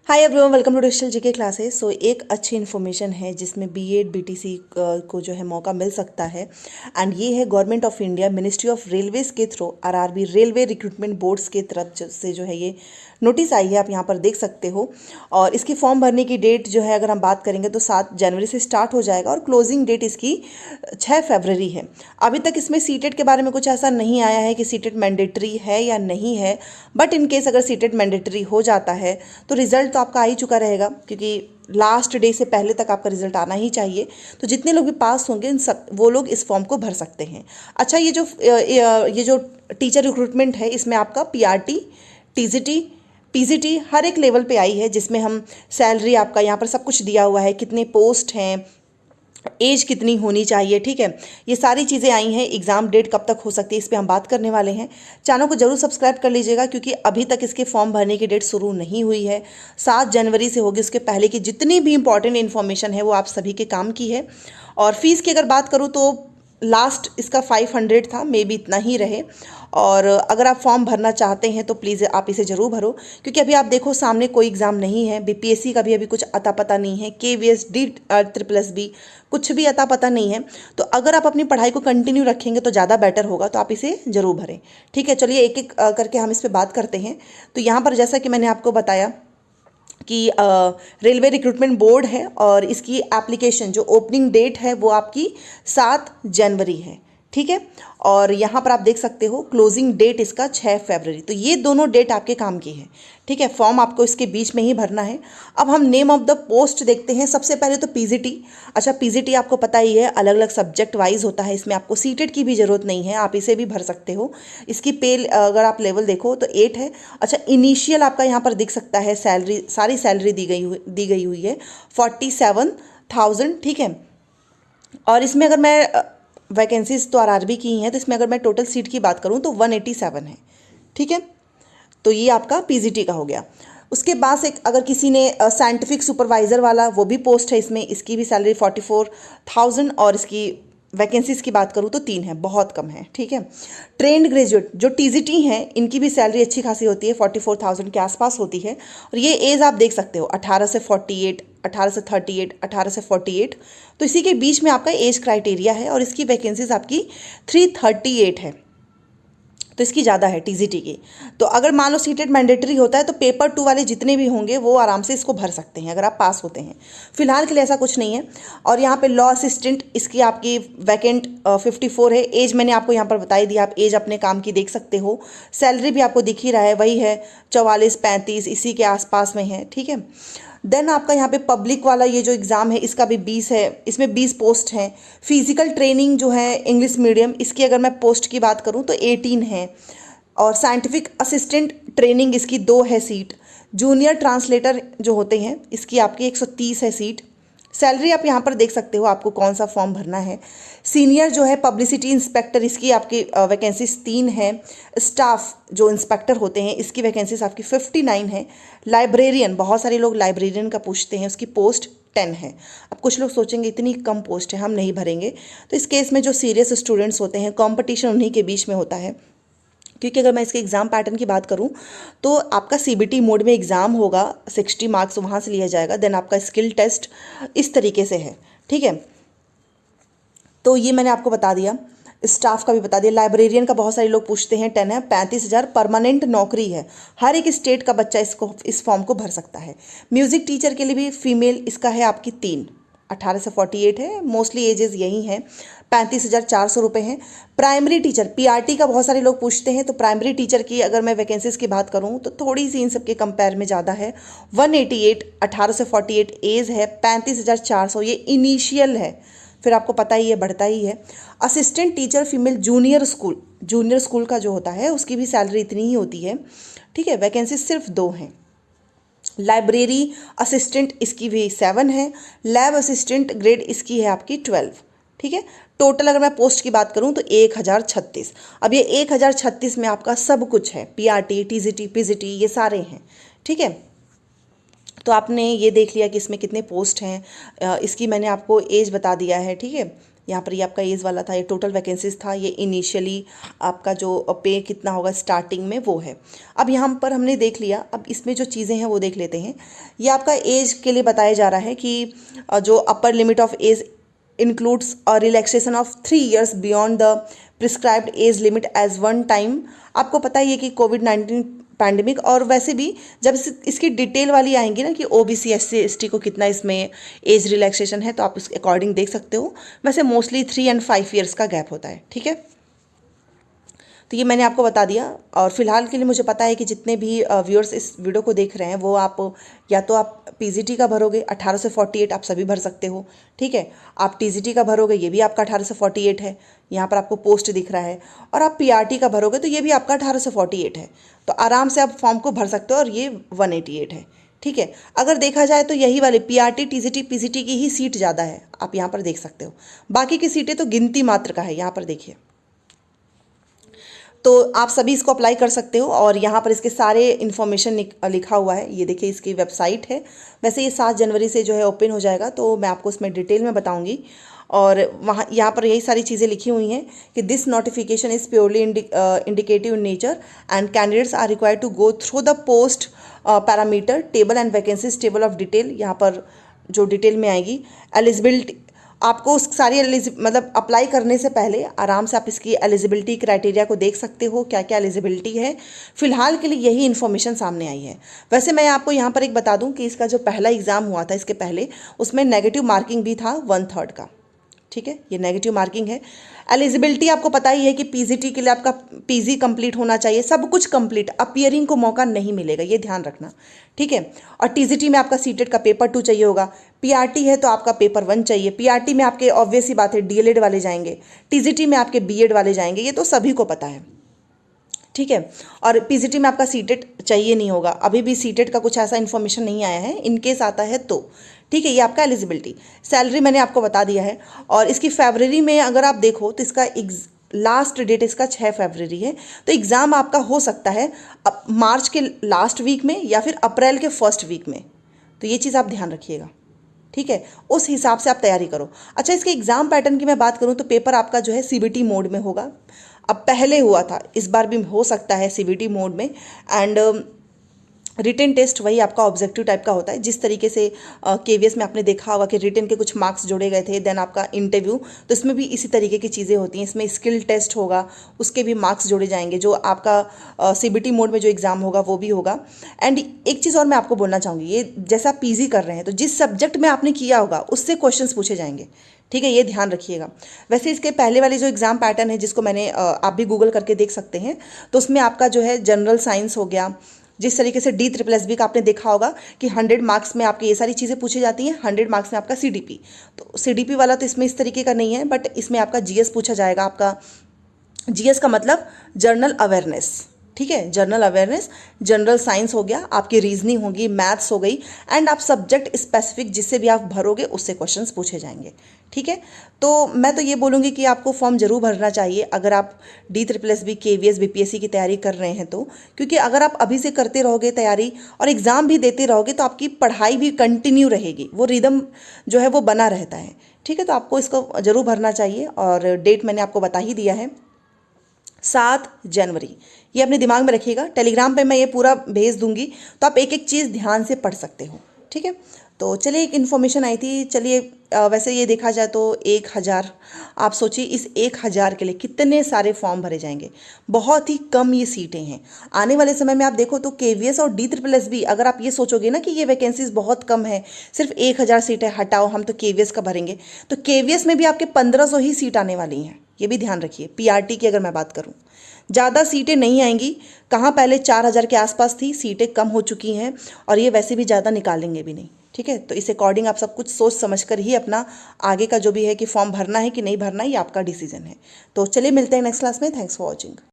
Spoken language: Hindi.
Hi everyone, welcome to digital GK classes. एक अच्छी इन्फॉर्मेशन है जिसमें बीएड बीटीसी को जो है मौका मिल सकता है। एंड ये है government of India ministry of railways के through RRB railway recruitment boards के तरफ से जो है ये नोटिस आई है, आप यहाँ पर देख सकते हो। और इसकी फॉर्म भरने की डेट जो है अगर हम बात करेंगे तो 7 जनवरी से स्टार्ट हो जाएगा और क्लोजिंग डेट इसकी 6 फरवरी है। अभी तक इसमें सीटेट के बारे में कुछ ऐसा नहीं आया है कि सीटेट मैंडेटरी है या नहीं है, बट इन केस अगर सीटेट मैंडेटरी हो जाता है तो रिजल्ट तो आपका आ ही चुका रहेगा, क्योंकि लास्ट डे से पहले तक आपका रिजल्ट आना ही चाहिए। तो जितने लोग भी पास होंगे इन सब वो लोग इस फॉर्म को भर सकते हैं। अच्छा, ये जो टीचर रिक्रूटमेंट है इसमें आपका पीआरटी, टीजीटी, पीजीटी हर एक लेवल पे आई है, जिसमें हम सैलरी आपका यहाँ पर सब कुछ दिया हुआ है, कितने पोस्ट हैं, एज कितनी होनी चाहिए, ठीक है। ये सारी चीज़ें आई हैं। एग्ज़ाम डेट कब तक हो सकती है इस पे हम बात करने वाले हैं। चैनल को जरूर सब्सक्राइब कर लीजिएगा, क्योंकि अभी तक इसके फॉर्म भरने की डेट शुरू नहीं हुई है। 7 जनवरी से होगी। उसके पहले की जितनी भी इंपॉर्टेंट इन्फॉर्मेशन है वो आप सभी के काम की है। और फीस की अगर बात करूँ तो लास्ट इसका 500 था, मे बी इतना ही रहे। और अगर आप फॉर्म भरना चाहते हैं तो प्लीज़ आप इसे ज़रूर भरो, क्योंकि अभी आप देखो सामने कोई एग्ज़ाम नहीं है। बीपीएससी का भी अभी कुछ अता पता नहीं है, केवीएस डी ट्रिपल बी कुछ भी अता पता नहीं है। तो अगर आप अपनी पढ़ाई को कंटिन्यू रखेंगे तो ज़्यादा बेटर होगा, तो आप इसे ज़रूर भरें। ठीक है, चलिए एक एक करके हम इस पर बात करते हैं। तो यहाँ पर जैसा कि मैंने आपको बताया कि रेलवे रिक्रूटमेंट बोर्ड है और इसकी एप्लीकेशन जो ओपनिंग डेट है वो आपकी 7 जनवरी है, ठीक है। और यहाँ पर आप देख सकते हो क्लोजिंग डेट इसका 6 फरवरी। तो ये दोनों डेट आपके काम की है, ठीक है। फॉर्म आपको इसके बीच में ही भरना है। अब हम नेम ऑफ द पोस्ट देखते हैं। सबसे पहले तो पीजीटी। अच्छा, पीजीटी आपको पता ही है अलग अलग सब्जेक्ट वाइज होता है, इसमें आपको सीटेट की भी ज़रूरत नहीं है, आप इसे भी भर सकते हो। इसकी पे अगर आप लेवल देखो तो 8 है। अच्छा, इनिशियल आपका यहाँ पर दिख सकता है सैलरी, सारी सैलरी दी गई हुई है 47,000, ठीक है। और इसमें अगर मैं वैकेंसीज तो आरआरबी की ही हैं, तो इसमें अगर मैं टोटल सीट की बात करूँ तो 187 है, ठीक है। तो ये आपका पीजीटी का हो गया। उसके बाद से अगर किसी ने साइंटिफिक सुपरवाइज़र वाला वो भी पोस्ट है इसमें, इसकी भी सैलरी 44,000 और इसकी वैकेंसीज की बात करूँ तो 3 है, बहुत कम है, ठीक है। ट्रेंड ग्रेजुएट जो टीजीटी हैं इनकी भी सैलरी अच्छी खासी होती है, 44,000 के आसपास होती है। और ये एज आप देख सकते हो 18 से 48, 18 से 38, 18 से 48, तो इसी के बीच में आपका एज क्राइटेरिया है। और इसकी वैकेंसीज आपकी 338 है, तो इसकी ज़्यादा है टीजीटी की। तो अगर मान लो सीटेट मैंडेटरी होता है तो पेपर 2 वाले जितने भी होंगे वो आराम से इसको भर सकते हैं अगर आप पास होते हैं। फिलहाल के लिए ऐसा कुछ नहीं है। और यहाँ पे लॉ असिस्टेंट इसकी आपकी वैकेंट 54 है। एज मैंने आपको यहाँ पर बताई दी, आप एज अपने काम की देख सकते हो। सैलरी भी आपको दिख ही रहा है, वही है 44-35 इसी के आसपास में है, ठीक है। देन आपका यहाँ पे पब्लिक वाला ये जो एग्ज़ाम है इसका भी 20 है, इसमें 20 पोस्ट हैं। फिजिकल ट्रेनिंग जो है इंग्लिश मीडियम, इसकी अगर मैं पोस्ट की बात करूँ तो 18 है। और साइंटिफिक असिस्टेंट ट्रेनिंग इसकी 2 है सीट। जूनियर ट्रांसलेटर जो होते हैं इसकी आपकी 130 है सीट। सैलरी आप यहाँ पर देख सकते हो आपको कौन सा फॉर्म भरना है। सीनियर जो है पब्लिसिटी इंस्पेक्टर, इसकी आपकी वैकेंसीज 3 है। स्टाफ जो इंस्पेक्टर होते हैं इसकी वैकेंसीज आपकी 59 है। लाइब्रेरियन, बहुत सारे लोग लाइब्रेरियन का पूछते हैं, उसकी पोस्ट 10 है। अब कुछ लोग सोचेंगे इतनी कम पोस्ट है हम नहीं भरेंगे, तो इस केस में जो सीरियस स्टूडेंट्स होते हैं कंपटीशन उन्हीं के बीच में होता है। क्योंकि अगर मैं इसके एग्ज़ाम पैटर्न की बात करूं तो आपका सीबीटी मोड में एग्ज़ाम होगा, 60 मार्क्स वहाँ से लिया जाएगा। देन आपका स्किल टेस्ट इस तरीके से है, ठीक है। तो ये मैंने आपको बता दिया, स्टाफ का भी बता दिया। लाइब्रेरियन का बहुत सारे लोग पूछते हैं, 10 है। 35,000 परमानेंट नौकरी है, हर एक स्टेट का बच्चा इस फॉर्म को भर सकता है। म्यूज़िक टीचर के लिए भी फीमेल इसका है आपकी 3, 18 से 48 है, मोस्टली एजेस यही हैं। 35,400 रुपये हैं। प्राइमरी टीचर पीआरटी का बहुत सारे लोग पूछते हैं, तो प्राइमरी टीचर की अगर मैं वैकेंसीज की बात करूं तो थोड़ी सी इन सब के कंपेयर में ज़्यादा है। 188, 18 से 48 एज है, 35,400 ये इनिशियल है, फिर आपको पता ही है बढ़ता ही है। Assistant teacher female junior school का जो होता है उसकी भी सैलरी इतनी ही होती है, ठीक है। वैकेंसी सिर्फ 2 हैं। लाइब्रेरी असिस्टेंट इसकी भी 7 है। लैब असिस्टेंट ग्रेड इसकी है आपकी 12, ठीक है। टोटल अगर मैं पोस्ट की बात करूं तो 1036। अब ये 1036 में आपका सब कुछ है, पीआरटी, टीजीटी, पीजीटी ये सारे हैं, ठीक है। तो आपने ये देख लिया कि इसमें कितने पोस्ट हैं। इसकी मैंने आपको एज बता दिया है, ठीक है। यहाँ पर ये आपका एज वाला था, ये टोटल वैकेंसीज था, ये इनिशियली आपका जो पे कितना होगा स्टार्टिंग में वो है। अब यहाँ पर हमने देख लिया, अब इसमें जो चीज़ें हैं वो देख लेते हैं। ये आपका एज के लिए बताया जा रहा है कि जो upper limit of age includes a relaxation of 3 years beyond the prescribed age limit as one time। आपको पता ही है कि कोविड-19 पैंडमिक, और वैसे भी जब इसकी डिटेल वाली आएंगी ना कि ओबीसी एससी एसटी को कितना इसमें एज रिलैक्सेशन है, तो आप उसके अकॉर्डिंग देख सकते हो। वैसे मोस्टली 3 and 5 ईयर्स का गैप होता है, ठीक है। तो ये मैंने आपको बता दिया। और फिलहाल के लिए मुझे पता है कि जितने भी व्यूअर्स इस वीडियो को देख रहे हैं वो आप या तो आप पीजीटी का भरोगे 18 से 48, आप सभी भर सकते हो, ठीक है। आप टीजीटी का भरोगे, ये भी आपका 18 से 48 है, यहाँ पर आपको पोस्ट दिख रहा है। और आप पीआरटी का भरोगे तो ये भी आपका 18 से 48 है। तो आराम से आप फॉर्म को भर सकते हो, और ये 188 है, ठीक है। अगर देखा जाए तो यही वाले पीआरटी टीजीटी पीजीटी की ही सीट ज़्यादा है, आप यहाँ पर देख सकते हो। बाकी की सीटें तो गिनती मात्र का है, यहाँ पर देखिए। तो आप सभी इसको अप्लाई कर सकते हो, और यहाँ पर इसके सारे इन्फॉर्मेशन लिखा हुआ है। ये देखिए इसकी वेबसाइट है। वैसे ये 7 जनवरी से जो है ओपन हो जाएगा, तो मैं आपको इसमें डिटेल में बताऊंगी। और वहाँ यहाँ पर यही सारी चीज़ें लिखी हुई हैं कि this notification is purely indicative in nature and candidates are required to go through the post parameter table and vacancies table of detail. यहाँ पर जो डिटेल में आएगी एलिजिबिलिटी, आपको उस सारी मतलब अप्लाई करने से पहले आराम से आप इसकी एलिजिबिलिटी क्राइटेरिया को देख सकते हो, क्या क्या एलिजिबिलिटी है। फिलहाल के लिए यही इन्फॉर्मेशन सामने आई है। वैसे मैं आपको यहाँ पर एक बता दूँ कि इसका जो पहला एग्ज़ाम हुआ था इसके पहले, उसमें नेगेटिव मार्किंग भी था 1/3 का, ठीक है। ये नेगेटिव मार्किंग है। एलिजिबिलिटी आपको पता ही है कि पीजीटी के लिए आपका पीजी कंप्लीट होना चाहिए, सब कुछ कंप्लीट, अपीयरिंग को मौका नहीं मिलेगा, ये ध्यान रखना, ठीक है। और टीजीटी में आपका सीटेट का पेपर 2 चाहिए होगा। पीआरटी है तो आपका पेपर 1 चाहिए। पीआरटी में आपके ऑब्वियस ही बात है डीएलएड वाले जाएंगे, टीजीटी में आपके बीएड वाले जाएंगे, ये तो सभी को पता है, ठीक है। और पीजीटी में आपका सीटेट चाहिए नहीं होगा, अभी भी सीटेट का कुछ ऐसा इन्फॉर्मेशन नहीं आया है, इनकेस आता है तो, ठीक है। ये आपका एलिजिबिलिटी। सैलरी मैंने आपको बता दिया है। और इसकी फरवरी में अगर आप देखो तो इसका लास्ट डेट इसका 6 फरवरी है। तो एग्ज़ाम आपका हो सकता है अब मार्च के लास्ट वीक में या फिर अप्रैल के फर्स्ट वीक में। तो ये चीज़ आप ध्यान रखिएगा, ठीक है। उस हिसाब से आप तैयारी करो। अच्छा, इसके एग्ज़ाम पैटर्न की मैं बात करूँ तो पेपर आपका जो है सीबीटी मोड में होगा। अब पहले हुआ था, इस बार भी हो सकता है सीबीटी मोड में। एंड रिटन टेस्ट वही आपका ऑब्जेक्टिव टाइप का होता है, जिस तरीके से केवीएस में आपने देखा होगा कि रिटन के कुछ मार्क्स जोड़े गए थे, देन आपका इंटरव्यू, तो इसमें भी इसी तरीके की चीज़ें होती हैं। इसमें स्किल टेस्ट होगा, उसके भी मार्क्स जोड़े जाएंगे। जो आपका सीबीटी मोड में जो एग्ज़ाम होगा वो भी होगा। एंड एक चीज़ और मैं आपको बोलना चाहूँगी, ये जैसा आप पीजी कर रहे हैं तो जिस सब्जेक्ट में आपने किया होगा उससे क्वेश्चंस पूछे जाएंगे, ठीक है, ये ध्यान रखिएगा। वैसे इसके पहले वाले जो एग्ज़ाम पैटर्न है, जिसको मैंने आप भी गूगल करके देख सकते हैं, तो उसमें आपका जो है जनरल साइंस हो गया, जिस तरीके से DSSB का आपने देखा होगा कि 100 मार्क्स में आपकी ये सारी चीज़ें पूछी जाती हैं, 100 मार्क्स में आपका CDP। तो CDP वाला तो इसमें इस तरीके का नहीं है, बट इसमें आपका GS पूछा जाएगा। आपका GS का मतलब जनरल अवेयरनेस, ठीक है, जनरल अवेयरनेस। जनरल साइंस हो गया, आपकी रीजनिंग होगी, मैथ्स हो गई, एंड आप सब्जेक्ट स्पेसिफिक जिससे भी आप भरोगे उससे क्वेश्चंस पूछे जाएंगे, ठीक है। तो मैं तो ये बोलूँगी कि आपको फॉर्म जरूर भरना चाहिए अगर आप DSSB KVS BPSC की तैयारी कर रहे हैं तो, क्योंकि अगर आप अभी से करते रहोगे तैयारी और एग्ज़ाम भी देते रहोगे तो आपकी पढ़ाई भी कंटिन्यू रहेगी, वो रिदम जो है वो बना रहता है, ठीक है। तो आपको इसको जरूर भरना चाहिए। और डेट मैंने आपको बता ही दिया है, 7 जनवरी। ये अपने दिमाग में रखिएगा। टेलीग्राम पे मैं ये पूरा भेज दूंगी, तो आप एक एक चीज़ ध्यान से पढ़ सकते हो, ठीक है। तो चलिए, एक इन्फॉर्मेशन आई थी। चलिए, वैसे ये देखा जाए तो 1000, आप सोचिए इस 1000 के लिए कितने सारे फॉर्म भरे जाएंगे। बहुत ही कम ये सीटें हैं। आने वाले समय में आप देखो तो KVS और DSSB, अगर आप ये सोचोगे ना कि ये वैकेंसीज बहुत कम है, सिर्फ 1000 सीटें, हटाओ हम तो KVS का भरेंगे, तो KVS में भी आपके 1500 ही सीट आने वाली हैं, ये भी ध्यान रखिए। PRT की अगर मैं बात करूँ, ज़्यादा सीटें नहीं आएंगी। कहाँ पहले 4000 के आसपास थी, सीटें कम हो चुकी हैं, और ये वैसे भी ज़्यादा निकालेंगे भी नहीं, ठीक है। तो इस अकॉर्डिंग आप सब कुछ सोच समझ कर ही अपना आगे का जो भी है कि फॉर्म भरना है कि नहीं भरना है, ये आपका डिसीजन है। तो चलिए मिलते हैं नेक्स्ट क्लास में। Thanks for watching.